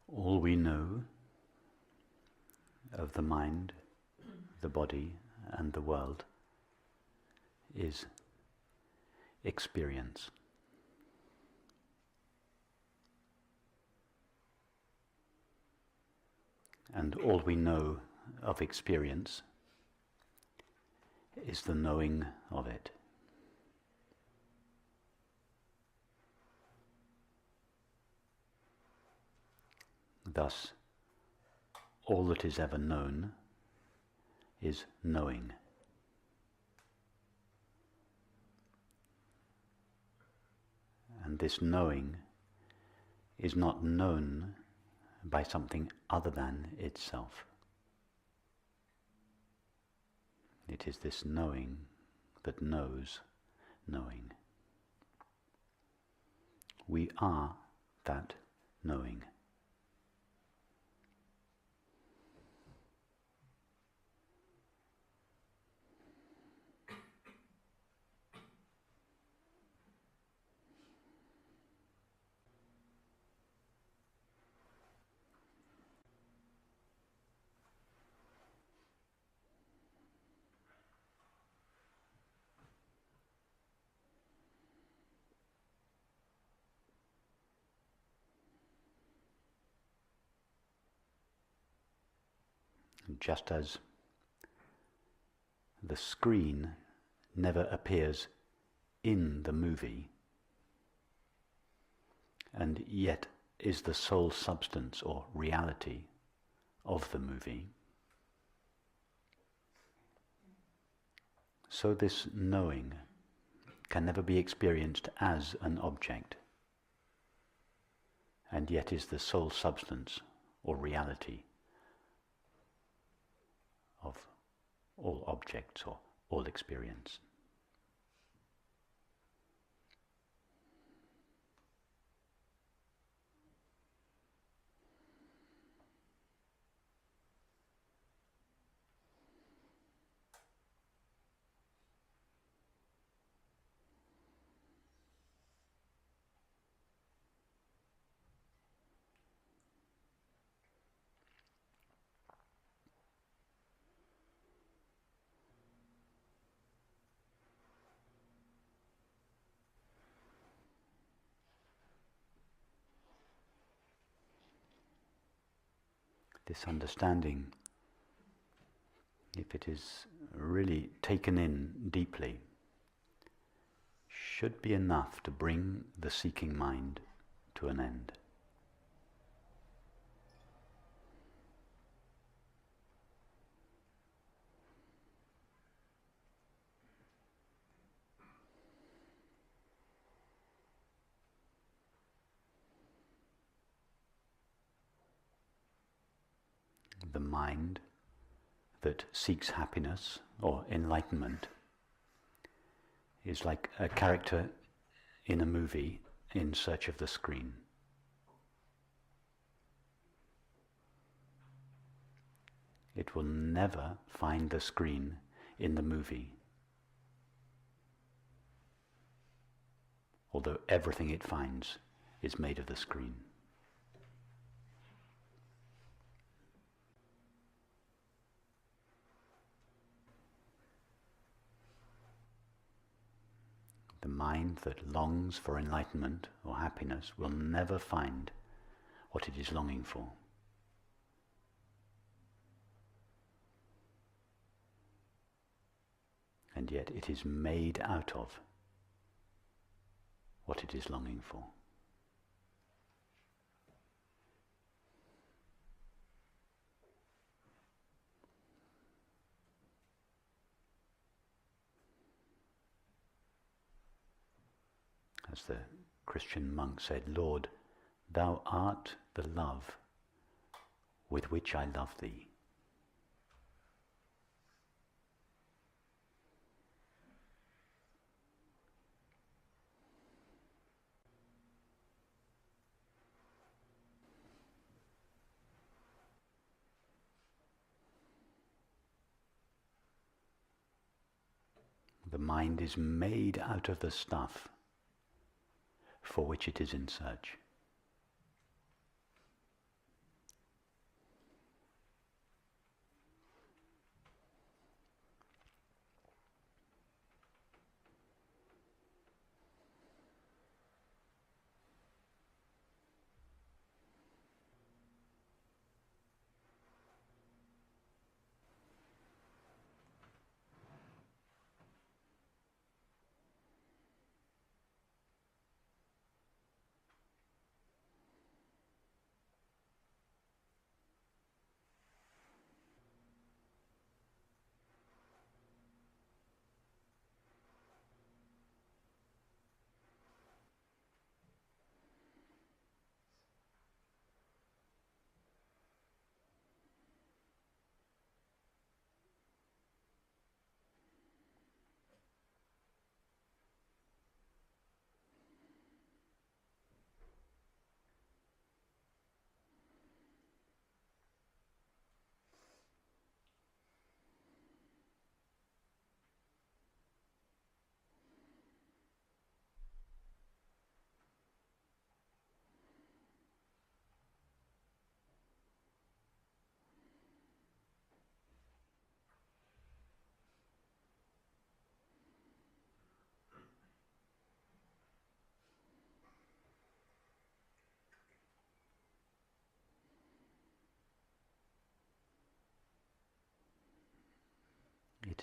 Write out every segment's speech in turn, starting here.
All we know of the mind, the body, and the world is experience. And all we know of experience is the knowing of it. Thus, all that is ever known is knowing. And this knowing is not known by something other than itself. It is this knowing that knows knowing. We are that knowing. Just as the screen never appears in the movie, and yet is the sole substance or reality of the movie, so this knowing can never be experienced as an object, and yet is the sole substance or reality of all objects or all experience. This understanding, if it is really taken in deeply, should be enough to bring the seeking mind to an end. The mind that seeks happiness or enlightenment is like a character in a movie in search of the screen. It will never find the screen in the movie, although everything it finds is made of the screen. The mind that longs for enlightenment or happiness will never find what it is longing for. And yet it is made out of what it is longing for. As the Christian monk said, "Lord, thou art the love with which I love thee." The mind is made out of the stuff for which it is in search.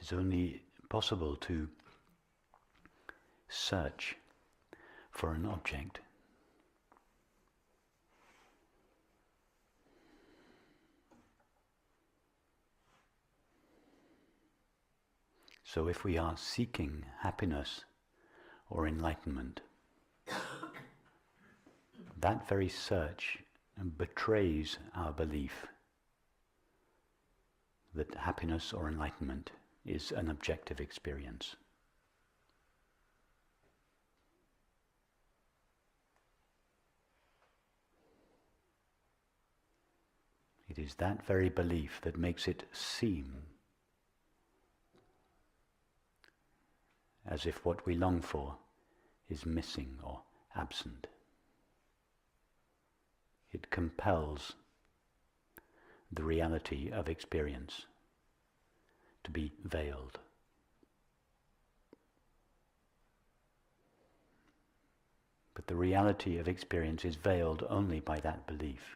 It is only possible to search for an object. So if we are seeking happiness or enlightenment, that very search betrays our belief that happiness or enlightenment is an objective experience. It is that very belief that makes it seem as if what we long for is missing or absent. It compels the reality of experience to be veiled. But the reality of experience is veiled only by that belief.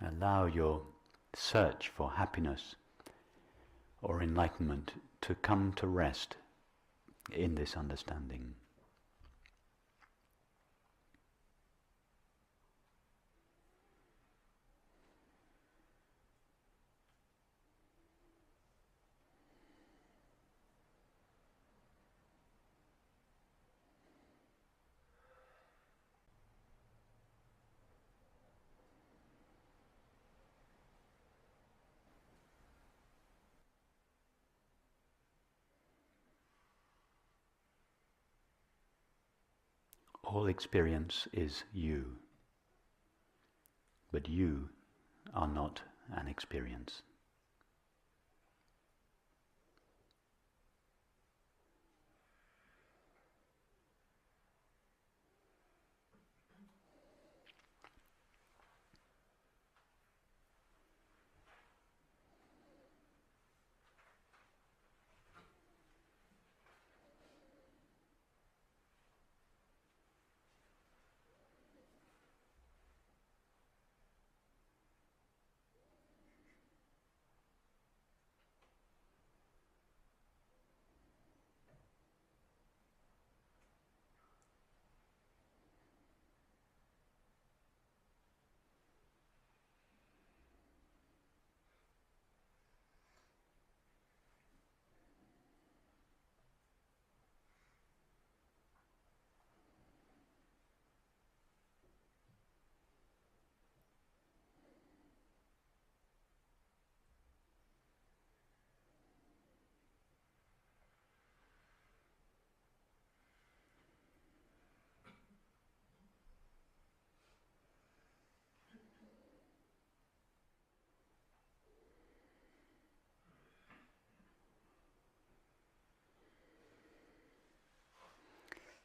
Allow your search for happiness or enlightenment to come to rest in this understanding. All experience is you, but you are not an experience.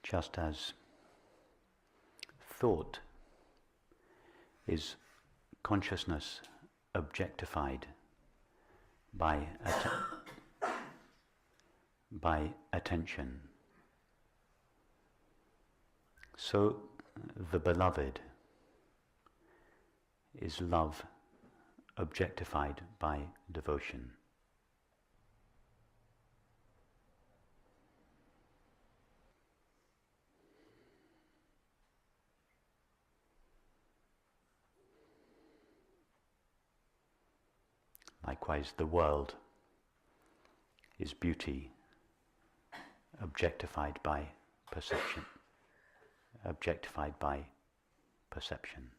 Just as thought is consciousness objectified by attention, so the beloved is love objectified by devotion. Likewise, the world is beauty objectified by perception. Objectified by perception.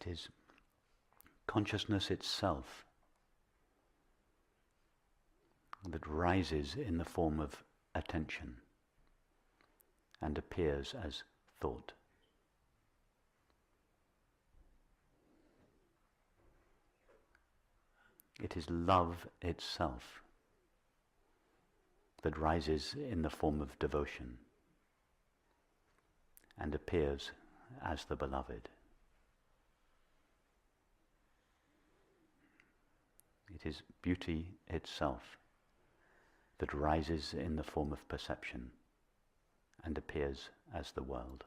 It is consciousness itself that rises in the form of attention and appears as thought. It is love itself that rises in the form of devotion and appears as the beloved. It is beauty itself that rises in the form of perception and appears as the world.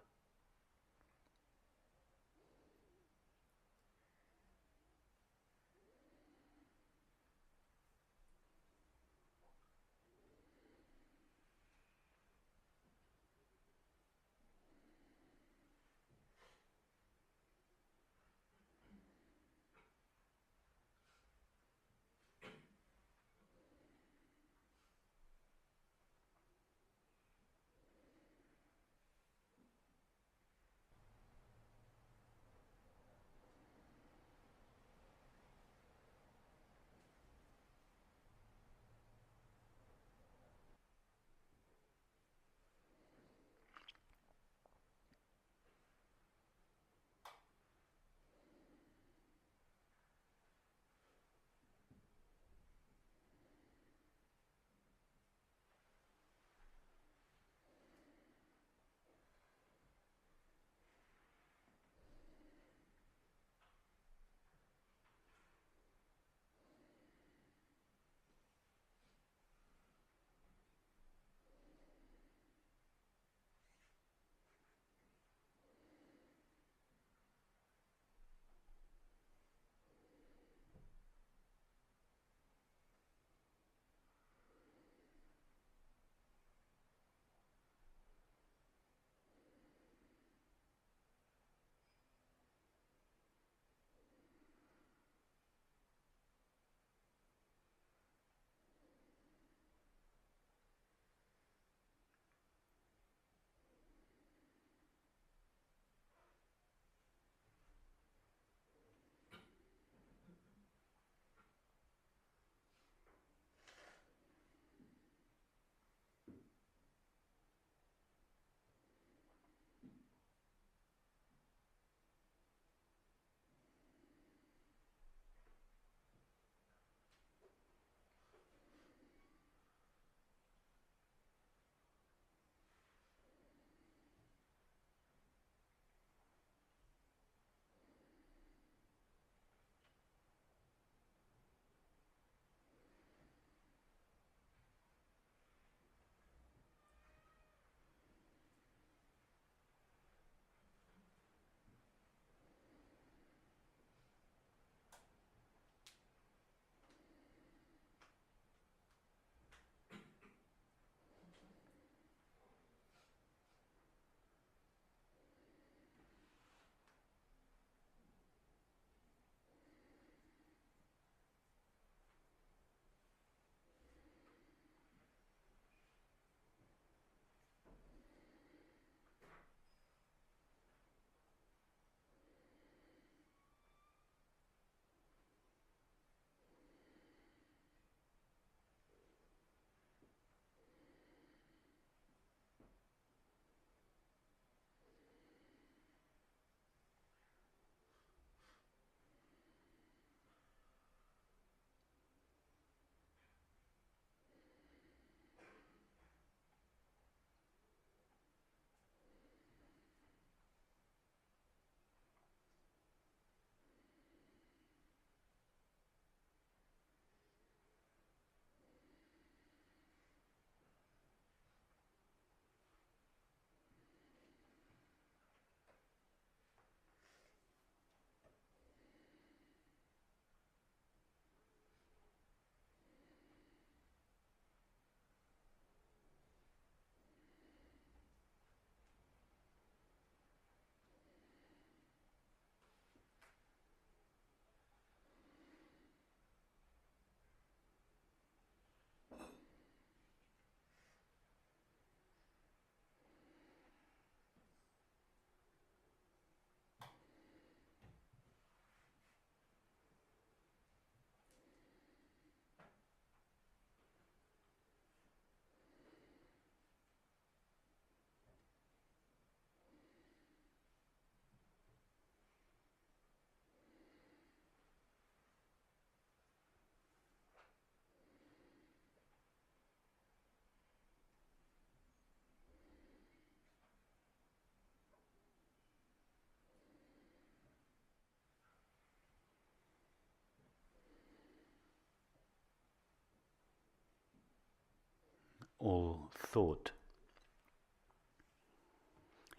all thought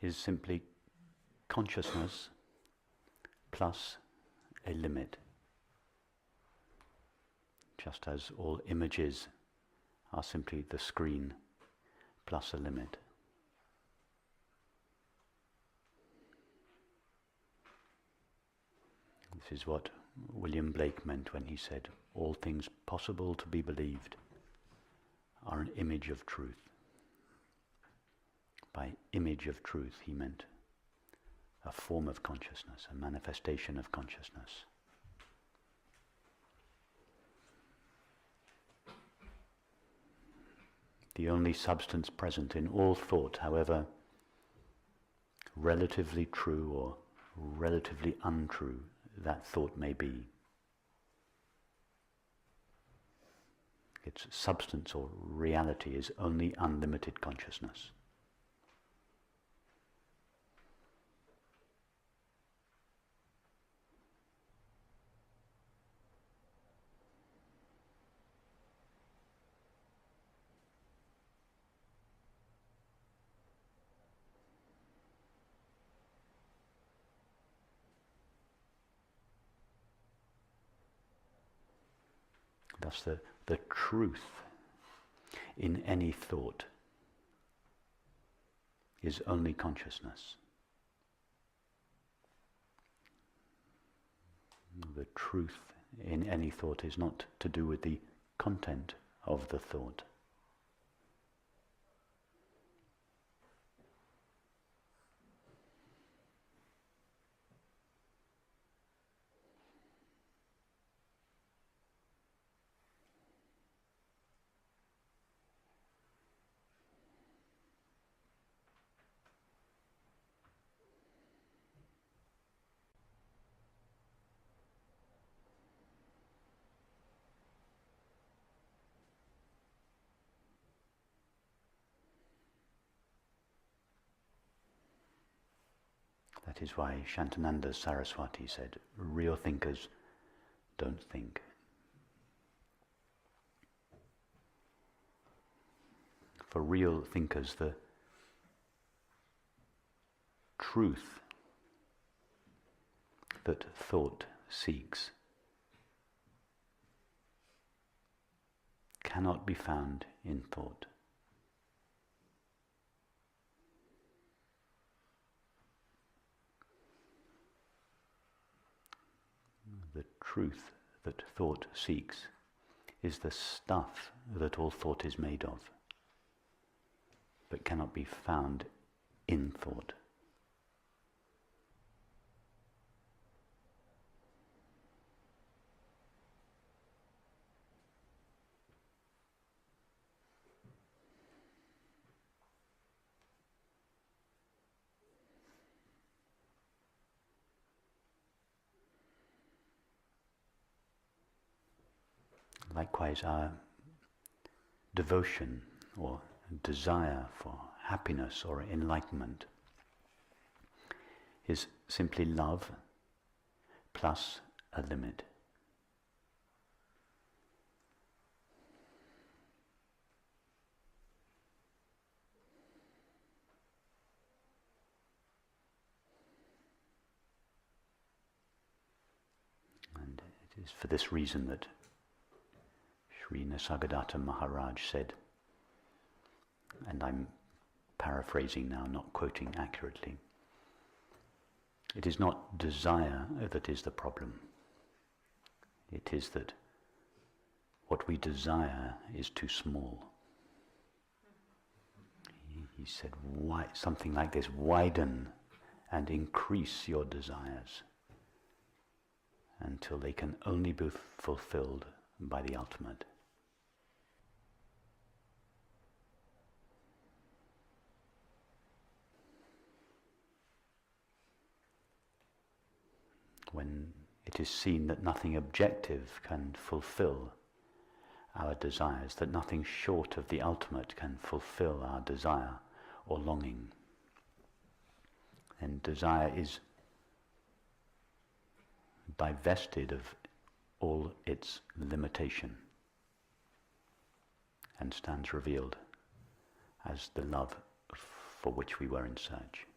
is simply consciousness plus a limit, just as all images are simply the screen plus a limit. This is what William Blake meant when he said, all things possible to be believed are an image of truth. By image of truth, he meant a form of consciousness, a manifestation of consciousness. The only substance present in all thought, however relatively true or relatively untrue that thought may be, its substance or reality is only unlimited consciousness. Thus the truth in any thought is only consciousness. The truth in any thought is not to do with the content of the thought. That is why Shantananda Saraswati said, real thinkers don't think. For real thinkers, the truth that thought seeks cannot be found in thought. The truth that thought seeks is the stuff that all thought is made of, but cannot be found in thought. Likewise, our devotion or desire for happiness or enlightenment is simply love plus a limit. And it is for this reason that Sri Nisargadatta Maharaj said, and I'm paraphrasing now, not quoting accurately, it is not desire that is the problem. It is that what we desire is too small. He said, something like this, widen and increase your desires until they can only be fulfilled by the ultimate. When it is seen that nothing objective can fulfill our desires, that nothing short of the ultimate can fulfill our desire or longing, then desire is divested of all its limitation and stands revealed as the love for which we were in search.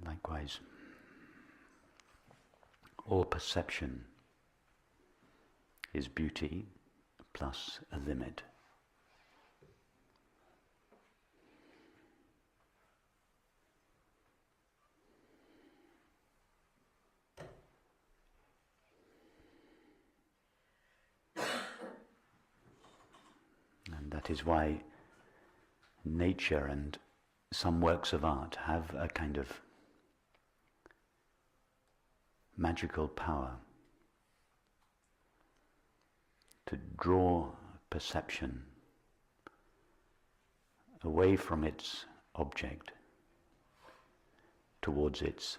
Likewise, all perception is beauty plus a limit. And that is why nature and some works of art have a kind of magical power to draw perception away from its object towards its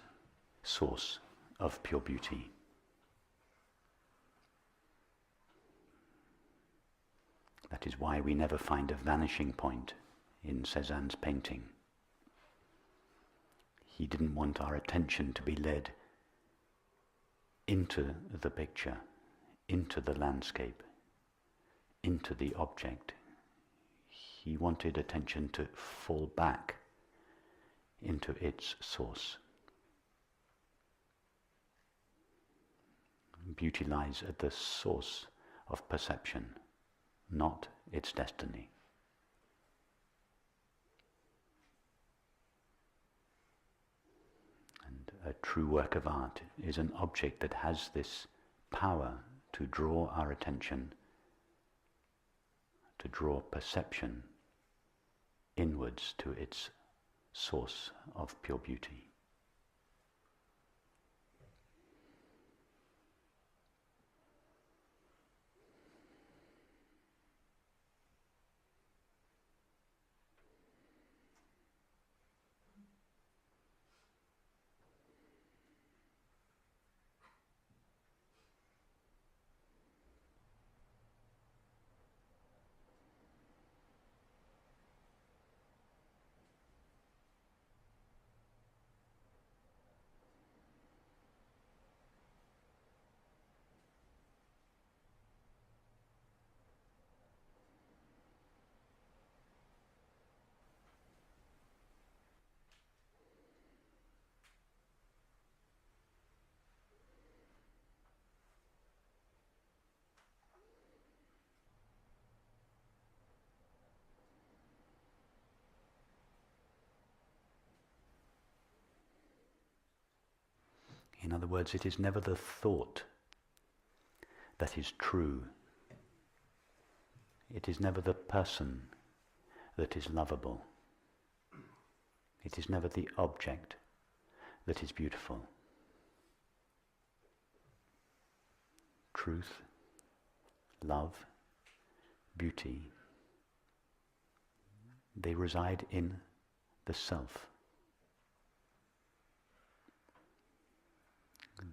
source of pure beauty. That is why we never find a vanishing point in Cézanne's painting. He didn't want our attention to be led into the picture, into the landscape, into the object. He wanted attention to fall back into its source. Beauty lies at the source of perception, not its destiny. A true work of art is an object that has this power to draw our attention, to draw perception inwards to its source of pure beauty. In other words, it is never the thought that is true. It is never the person that is lovable. It is never the object that is beautiful. Truth, love, beauty, they reside in the self.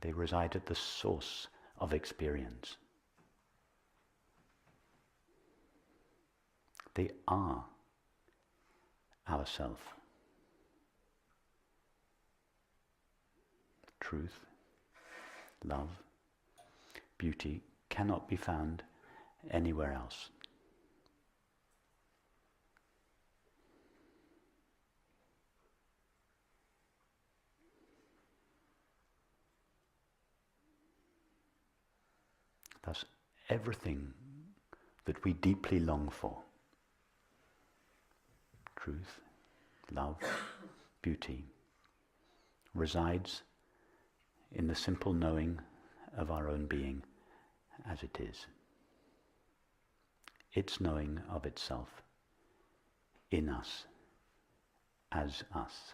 They reside at the source of experience. They are our self. Truth, love, beauty cannot be found anywhere else. Thus, everything that we deeply long for, truth, love, beauty, resides in the simple knowing of our own being as it is. Its knowing of itself in us, as us.